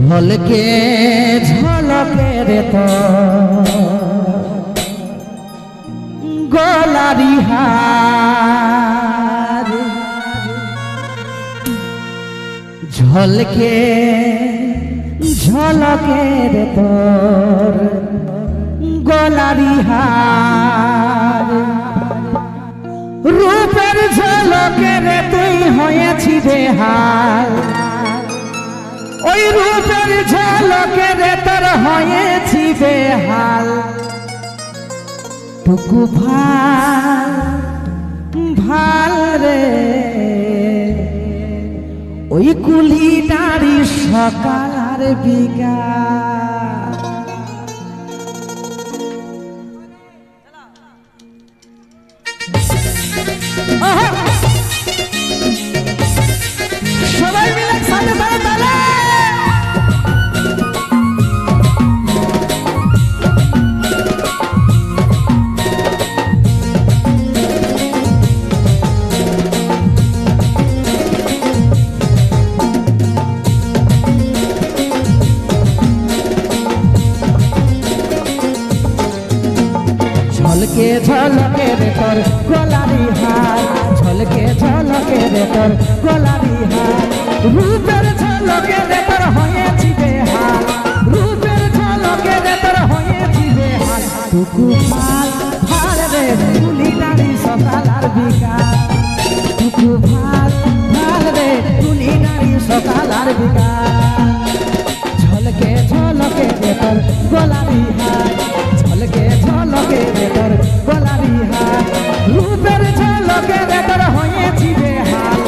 ঝলকে ঝলকে রে তো গলারি হার ঝলকে ঝলকে রে তোর গলারি হার রূপের ঝলকে রে তুই হয়েছি বেহাল ওই রূপের ঝলকে রে তোর হয়েছি বেহাল টুকু ভাল ভাল রে ওই কুলি নারী সকাল আর বিকাল সবাই মিলে সাথে সাথে তালে ঝলকে ঝলকে রে তোর গলারি হার ঝলকে ঝলকে রে তোর গলারি হার রূপের ঝলকে রে তোর হয়েছি বেহাল রূপের ঝলকে রে তোর হয়েছি বেহাল টুকু ভাল ভাল রে কুলি নারী সকাল আর বিকাল টুকু ভাল ভাল রে কুলি নারী সকাল আর বিকাল ঝলকে ঝলকে রে তোর গলারি হার ঝলকে ঝলকে রে তোর গলারি হার রূপের ঝলকে রে তোর হয়েছি বেহাল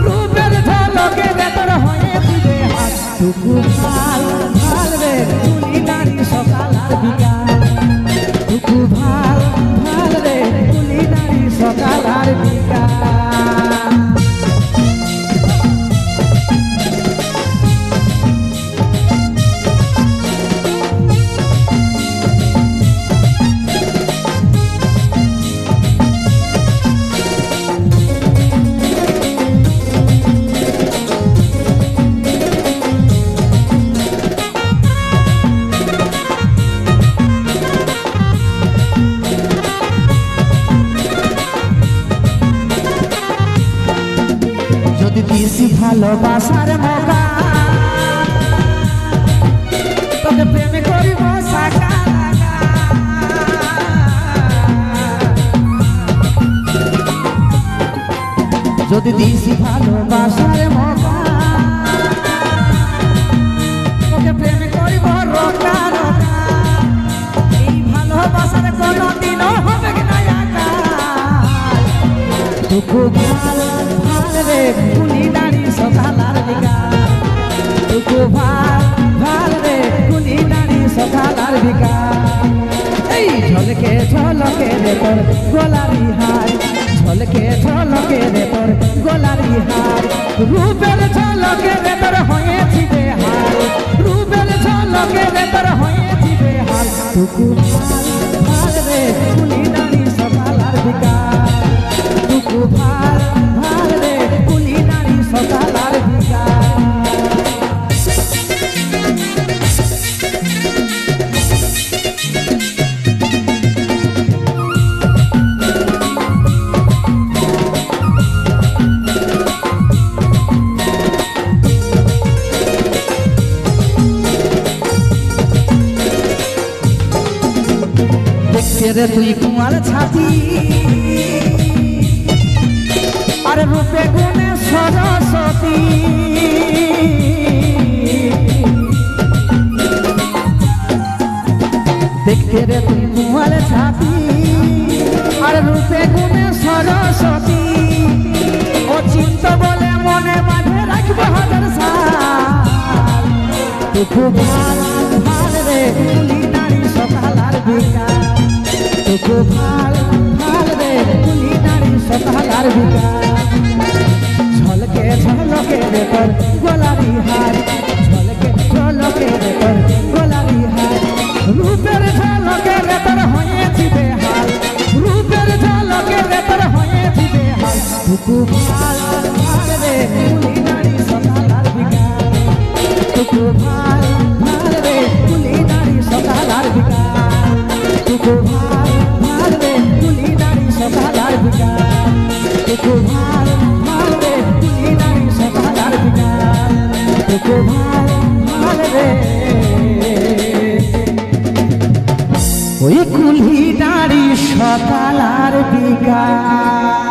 রূপের ঝলকে রে তোর হয়েছি বেহাল টুকু ভাল ভাল রে কুলি নারী সকাল আর বিকাল টুকু ভাল ভাল রে কুলি নারী সকাল আর বিকাল দিছি ভালোবাসার মৌকা তোকে প্রেমে করিব সাকা যদি দিছি ভালোবাসার মৌকা তোকে প্রেমে করিব রোকা রোকা এই ভালোবাসার কোনো দিনও হবে না একা টুকু ভাল ভাল রে কুলি নারী সকাল আর বিকাল টুকু ভাল ভাল রে কুলি নারী সকাল আর বিকাল এই ঝলকে ঝলকে রে তোর গলারি হার ঝলকে ঝলকে রে তোর গলারি হার রূপের ঝলকে রে তোর হয়েছি বেহাল রূপের ঝলকে রে তোর হয়েছি বেহাল টুকু ভাল ভাল রে কুলি নারী সকাল আর বিকাল টুকু ভাল ভাল রে কুলি নারী সকাল আর বিকাল দেখতে রে তুই কুমার ছাতি আর রূপে গুণে সরস্বতী দেখতে রে তুই কুমার ছাতি আর রূপে গুণে সরস্বতী ও চিন্ত বলে মনে মাঝে রাখবো হাজার সাল টুকু ভাল ভাল রে কুলি নারী সকাল আর বিকাল টুকু ভাল ভাল রে কুলি নারী সকাল আর বিকাল ঝলকে ঝলকে রে তোর গলারি হার ঝলকে ঝলকে রে তোর গলারি হার রূপের ঝলকে রে তোর হয়েছি বেহাল রূপের ঝলকে রে তোর হয়েছি বেহাল টুকু ভাল ভাল রে কুলি নারী সকাল আর বিকাল টুকু ভাল দেখো ভাল ভাল রে ওই কুলি দাঁড়ি সকাল আর বিকাল